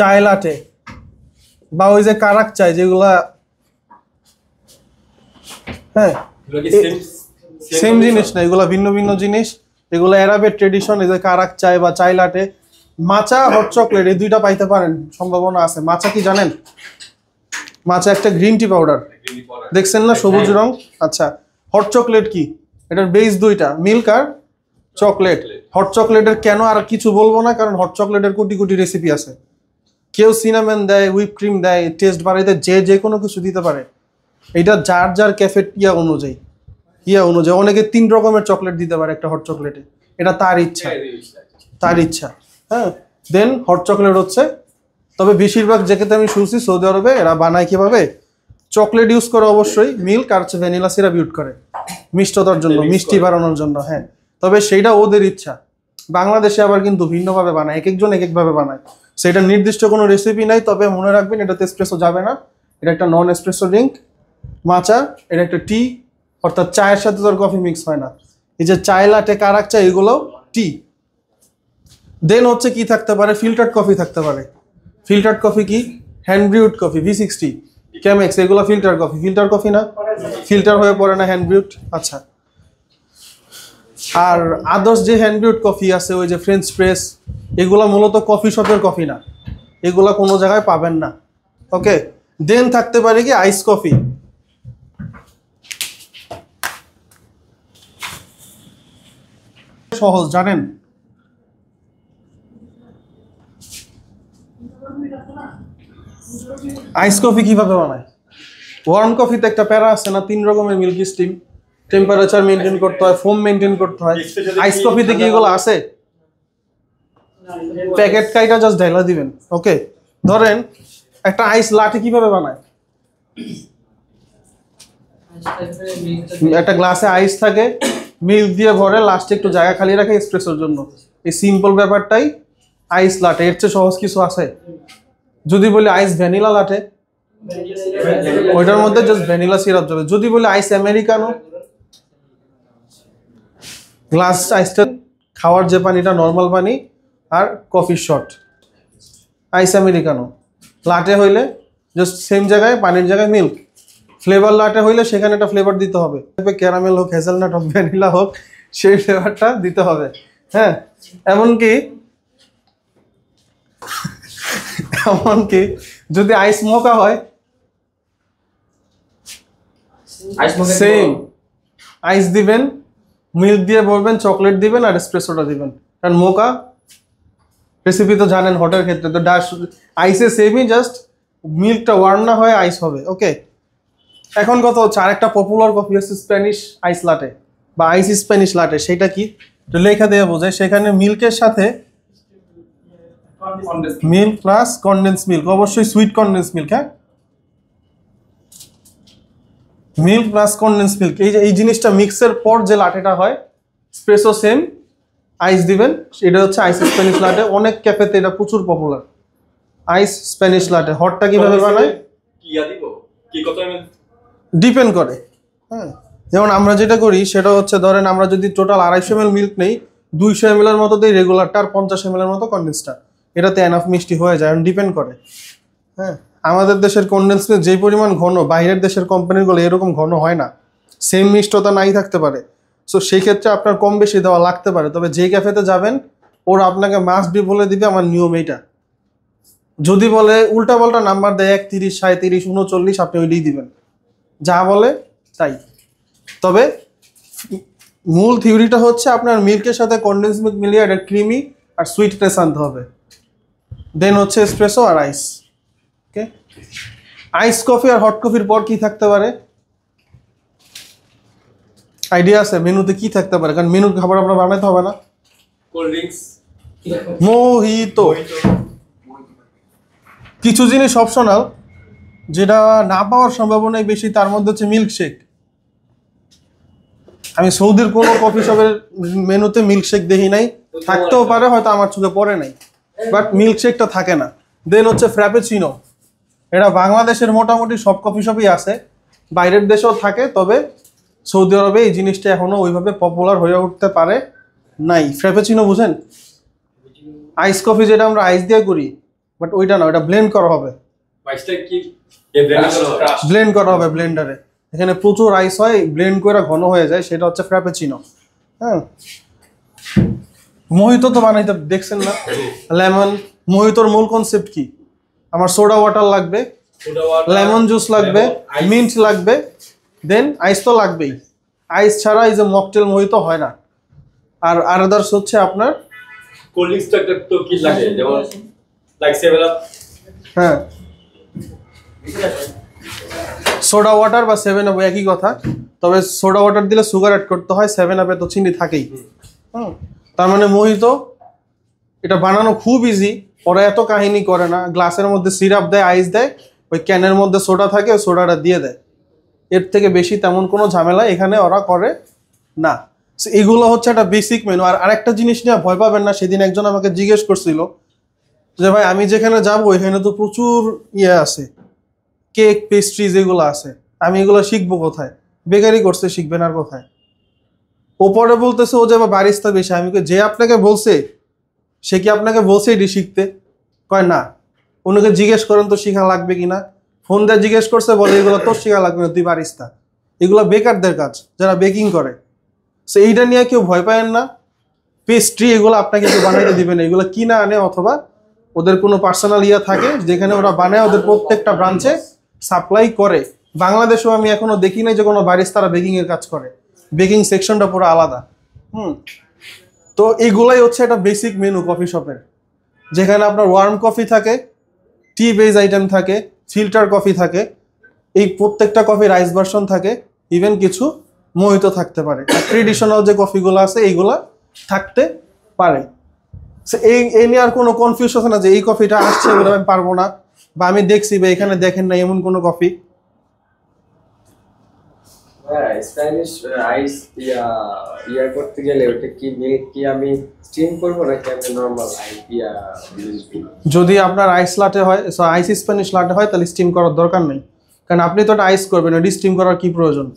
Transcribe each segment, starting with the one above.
চায় লাটে বা ওই যে কারাক চায় যেগুলা, হ্যাঁ সেম জিনিস না, এগুলা ভিন্ন ভিন্ন জিনিস। এগুলো অ্যারাবের ট্রেডিশন। এই যে কারাক চায় বা চায় লাটে, মাচা, হট চকলেট, এই দুইটা পাইতে পারেন, সম্ভাবনা আছে। মাচা কি জানেন? মাচা একটা গ্রিন টি পাউডার, দেখছেন না সবুজ রং? আচ্ছা, হট চকলেট কি? এটার বেস দুইটা, মিল্ক আর চকলেট। হট চকলেটের কেন আর কিছু বলবো না, কারণ হট চকলেটের কোটি কোটি রেসিপি আছে। কেউ সিনামেন দেয়, হুইপ ক্রিম দেয়, টেস্ট বাড়াইতে যে কোনো কিছু দিতে পারে। এটা যার যার ক্যাফেট অনুযায়ী অনেকে 3 রকমের চকলেট দিতে পারে একটা হট চকলেটে, এটা তার ইচ্ছা, তার ইচ্ছা। হ্যাঁ, দেন হট চকলেট হচ্ছে, তবে বেশিরভাগ যেটাতে আমি শুনছি সৌদি আরবে এরা বানায় কিভাবে, চকলেট ইউজ করে অবশ্যই, মিল্ক আর ভ্যানিলা সিরাপ ইউজ করে মিষ্টতার জন্য, মিষ্টি বাড়ানোর জন্য। হ্যাঁ, তবে সেইটা ওদের ইচ্ছা। বাংলাদেশে আবার কিন্তু ভিন্নভাবে বানায়, এক একজন এক একভাবে বানায়, সেটা নির্দিষ্ট কোনো রেসিপি নাই। তবে মনে রাখবেন এটাতে এসপ্রেসো যাবে না, এটা একটা নন এসপ্রেসো ড্রিঙ্ক। মাচা এটা একটা টি, অর্থাৎ চায়ের সাথে তোর কফি মিক্স হয় না। এই যে চায় লাটে, কারাক চা, এগুলো টি। দেন হচ্ছে কি থাকতে পারে, ফিল্টার্ড কফি থাকতে পারে। ফিল্টার্ড কফি কি? Hand brewed coffee, V60, Chemex, এগুলো ফিল্টার কফি। ফিল্টার কফি না, ফিল্টার হয়ে পড়ে না, হ্যান্ড ব্রিউড। আচ্ছা, আর আদার্স যে হ্যান্ড ব্রিউড কফি আছে, ওই যে ফ্রেঞ্চ প্রেস, এগুলা মূলত কফি শপের কফি না, এগুলা কোনো জায়গায় পাবেন না। ওকে, দেন থাকতে পারে কি আইস কফি। সহজ, জানেন? আইস কফি কিভাবে বানায়? ওয়ার্ম কফিতে একটা প্যারা আছে না, 3 রকমের মিল্কি স্টিম, টেম্পারেচার মেনটেন করতে হয়, ফোম মেনটেন করতে হয়। আইস কফিতে কি এগুলো আছে? প্যাকেট কাইটা জাস্ট ঢেলা দিবেন। ওকে, ধরেন একটা আইস লাটে কিভাবে বানায়? একটা গ্লাসে আইস থাকে, মিল্ক দিয়ে ভরে, লাস্টে একটু জায়গা খালি রাখে এসপ্রেসোর জন্য। এই সিম্পল ব্যাপারটাই আইস লাটে। এর চেয়ে সহজ কিছু আছে? যদি বলি আইস ভ্যানিলা লাটে, ওইটার মধ্যে জাস্ট ভ্যানিলা সিরাপ যাবে। যদি বলি আইস আমেরিকানো, গ্লাস আইসটা খাওয়ার যে পানিটা নর্মাল পানি আর কফি শট। আইস আমেরিকানো লাটে হইলে জাস্ট সেম জায়গায় পানির জায়গায় মিল্ক। ফ্লেভার লাটে হইলে সেখানে একটা ফ্লেভার দিতে হবে, ক্যারামেল হোক, হেজেলনাট হোক, ভ্যানিলা হোক, সেই ফ্লেভারটা দিতে হবে। হ্যাঁ, এমনকি যদি আইস মোকা হয়, সেম আইস দিবেন, মিল্ক দিয়ে বলবেন, চকলেট দিবেন আর এসপ্রেসোটা দিবেন। কারণ মোকা রেসিপি তো জানেন হটের ক্ষেত্রে, তো আইসে সেমই, জাস্ট মিল্কটা ওয়ার্ম না হয়ে আইস হবে। ওকে, এখন কথা হচ্ছে আরেকটা পপুলার কফি হচ্ছে স্প্যানিশ আইস লাটে বা আইস স্প্যানিশ লাটে। সেটা কি লেখা দিয়ে বোঝায়, সেখানে মিল্কের সাথে মিল্ক প্লাস কনডেন্স মিল্ক, অবশ্যই সুইট কনডেন্স মিল্ক। হ্যাঁ, মিল্ক প্লাস কনডেন্স মিল্ক, এই জিনিসটা মিক্সের পর যে লাটেটা হয়, স্প্রেসো সেম, আইস দিবেন, এটা হচ্ছে আইস স্প্যানিশ লাটে। অনেক ক্যাফেতে এটা প্রচুর পপুলার, আইস স্প্যানিশ লাটে। হটটা কিভাবে বানায় ডিপেন্ড করে। হ্যাঁ, যেমন আমরা যেটা করি সেটা হচ্ছে, ধরেন আমরা যদি টোটাল 250 ml মিল্ক নেই, 200 ml এর মতো দিই রেগুলারটা, আর 50 ml এর মতো কনডেন্সটা, এটাতে এনাফ মিষ্টি হয়ে যায়। ডিপেন্ড করে। হ্যাঁ, আমাদের দেশের কনডেন্স মিল্ক যেই পরিমাণ ঘন, বাইরের দেশের কোম্পানিগুলো এরকম ঘন হয় না, সেম মিষ্টতা নাই থাকতে পারে। সো সেই ক্ষেত্রে আপনার কম বেশি দেওয়া লাগতে পারে। তবে যে ক্যাফেতে যাবেন ওরা আপনাকে মাস্ট বি বলে দিবে আমার নিয়ম এইটা। যদি বলে উল্টা পাল্টা নাম্বার দেয় 31, 37, 39, আপনি ওইটাই দিবেন, যা বলে তাই। তবে মূল থিওরিটা হচ্ছে আপনার মিল্কের সাথে কনডেন্স মিল্ক মিলিয়ে একটা ক্রিমি আর সুইটনেস আনতে হবে। দেন হচ্ছে এসপ্রেসো আর আইস। ওকে, আইস কফি আর হট কফির পর কি থাকতে পারে? আইডিয়া আছে মেনুতে কি থাকতে পারে? কারণ মেনুর খাবার আপনার বানাইতে হবে না। কোল্ড ড্রিঙ্কস, মোহিতো, কিছু জিনিস অপশনাল যেটা না পাওয়ার সম্ভাবনাই বেশি, তার মধ্যে হচ্ছে মিল্কশেক। আমি সৌদির কোনো কফি শপের মেনুতে মিল্কশেক দেখি নাই, থাকতেও পারে, হয়তো আমার চোখে পড়ে নাই, বাট মিল্কশেকটা থাকে না। দেন হচ্ছে ফ্র্যাপেচিনো, এটা বাংলাদেশের মোটামুটি সব কফি শপেই আছে, বাইরের দেশেও থাকে, তবে সৌদি আরবে এই জিনিসটা এখনো ওইভাবে পপুলার হয়ে উঠতে পারে নাই। ফ্র্যাপেচিনো বুঝেন? আইস কফি যেটা আমরা আইস দিয়ে করি, বাট ওইটা না, ওইটা ব্লেন্ড করা হবে। ব্লেন্ড করা হবে ব্লেন্ডারে। এখানে প্রচুর আইস হয়, ব্লেন্ড করে ঘন হয়ে যায়, সেটা হচ্ছে ফ্র্যাপেচিনো। হ্যাঁ, মোহিতো তো বানাইতে দেখছেন না, লেমন। মোহিতোর মূল কনসেপ্ট কি? আমার সোডা ওয়াটার লাগবে, লেমন জুস লাগবে, মিন্ট লাগবে, দেন আইস তো লাগবেই। আইস ছাড়া এই যে মকটেল মোহিতো হয় না। আর আদার্স হচ্ছে আপনার কোল্ড ড্রিঙ্কসটা তো কি লাগে, যেমন লাইক 7 আপ। হ্যাঁ, সোডা ওয়াটার বা 7 আপ একই কথা, তবে সোডা ওয়াটার দিলে সুগার অ্যাড করতে হয়, 7 আপে তো চিনি থাকেই। তার মানে মোহিতো এটা বানানো খুব ইজি, ওরা এত কাহিনী করে না। গ্লাসের মধ্যে সিরাপ দেয়, আইস দেয়, ওই ক্যানের মধ্যে সোডা থাকে, সোডাটা দিয়ে দেয়। এর থেকে বেশি তেমন কোনো ঝামেলা এখানে ওরা করে না। এগুলো হচ্ছে একটা বেসিক মেনু। আর আরেকটা জিনিস নিয়ে ভয় পাবেন না, সেদিন একজন আমাকে জিজ্ঞেস করছিল যে ভাই আমি যেখানে যাবো এখানে তো প্রচুর ইয়ে আছে, কেক পেস্ট্রিজ এগুলো আছে, আমি এগুলো শিখবো কোথায়? বেকারি করছে, শিখবেন আর কোথায়? ওপরে বলতেছে ও যে বারিস্তা বেশি। আমি যে আপনাকে বলছে, সে কি আপনাকে বলছে এটি শিখতে? কয় না। ওনাকে জিজ্ঞেস করেন তো শিখা লাগবে কিনা। ফোন দিয়ে জিজ্ঞেস করছে, বলে এগুলো তোর শিখা লাগবে না, তুই বারিস্তা। এগুলো বেকারদের কাজ, যারা বেকিং করে। সো এইটা নিয়ে কেউ ভয় পায়েন না। পেস্ট্রি এগুলো আপনাকে কেউ বানাইতে দিবে না, এগুলো কিনা আনে, অথবা ওদের কোনো পার্সোনাল ইয়া থাকে যেখানে ওরা বানায়, ওদের প্রত্যেকটা ব্রাঞ্চে সাপ্লাই করে। বাংলাদেশেও আমি এখনো দেখি নাই যে কোনো বারিস্তারা বেকিং এর কাজ করে। বেকিং সেকশনটা পুরো আলাদা। তো এইগুলাই হচ্ছে একটা বেসিক মেনু কফি শপের, যেখানে আপনার ওয়ার্ম কফি থাকে, টি বেজ আইটেম থাকে, ফিল্টার কফি থাকে, এই প্রত্যেকটা কফি রাইস ভার্সন থাকে, ইভেন কিছু মোহিতো থাকতে পারে। ট্রেডিশনাল যে কফিগুলো আছে এইগুলা থাকতে পারে। এই নিয়ে আর কোনো কনফিউশন আছে না যে এই কফিটা আসছে বলে আমি পারবো না, বা আমি দেখছি বা এখানে দেখেন না এমন কোনো কফি। স্প্যানিশ আইস ইয়া করতে গেলে ওটা কি মিল্ক কি আমি স্টিম করব নাকি আমি নরমাল যদি আপনার আইস লাটে হয়, আইস স্প্যানিশ লাটে হয়, তাহলে স্টিম করার দরকার নেই, কারণ আপনি তো এটা আইস করবেন, এটি স্টিম করার কি প্রয়োজন?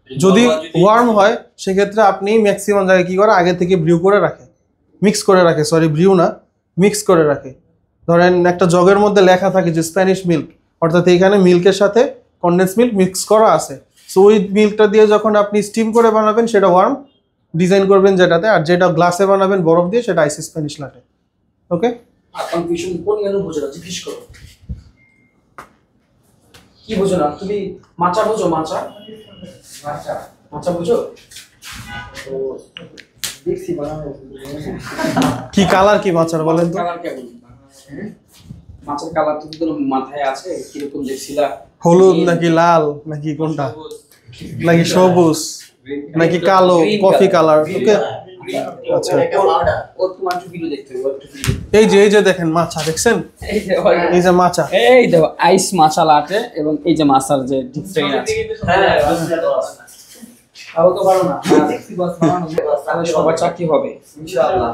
যদি ওয়ার্ম হয় সেক্ষেত্রে আপনি ম্যাক্সিমাম জায়গায় কি করে, আগে থেকে ব্রিউ করে রাখে, মিক্স করে রাখে, সরি ব্রিউ না, মিক্স করে রাখে। ধরেন একটা জগের মধ্যে লেখা থাকে যে স্প্যানিশ মিল্ক, অর্থাৎ এইখানে মিল্কের সাথে কনডেন্স মিল্ক মিক্স করা আছে। সো ওই মিল্কটা দিয়ে যখন আপনি স্টিম করে বানাবেন সেটা ওয়ার্ম ডিজাইন করবেন যেটাতে, আর যেটা গ্লাসে বানাবেন বরফ দিয়ে সেটা আইস স্প্যানিশ লাটে। ওকে, আর কনফিউশন কোন মেনু বোঝো না জিজ্ঞেস করো। কি বোঝো না তুমি? মাচা বোঝো? মাচা মাচা মাচা বোঝো? তো দেখছি বানানো। কি কালার কি মাচার বলেন তো? কালার কেমন? মাছের কালার তুমি কোনো মাথায় আছে কিরকম দেখছিলা? হলুদ নাকি লাল নাকি কোনটা, নাকি সবুজ নাকি কালো, কফি কালার? ওকে, আচ্ছা। ও তোমার একটু ভিডিও দেখতে হবে, একটু ভিডিও। এই যে দেখেন মাছা, দেখছেন? এই যে মাছা, এই দেখো আইস মাচা লাটে, এবং এই যে মাছার যে ডিফারেন্ট আছে। হ্যাঁ, তাও তো পারো না। দেখছি বাস বানানো, তাহলে সবার চাকরি হবে ইনশাআল্লাহ।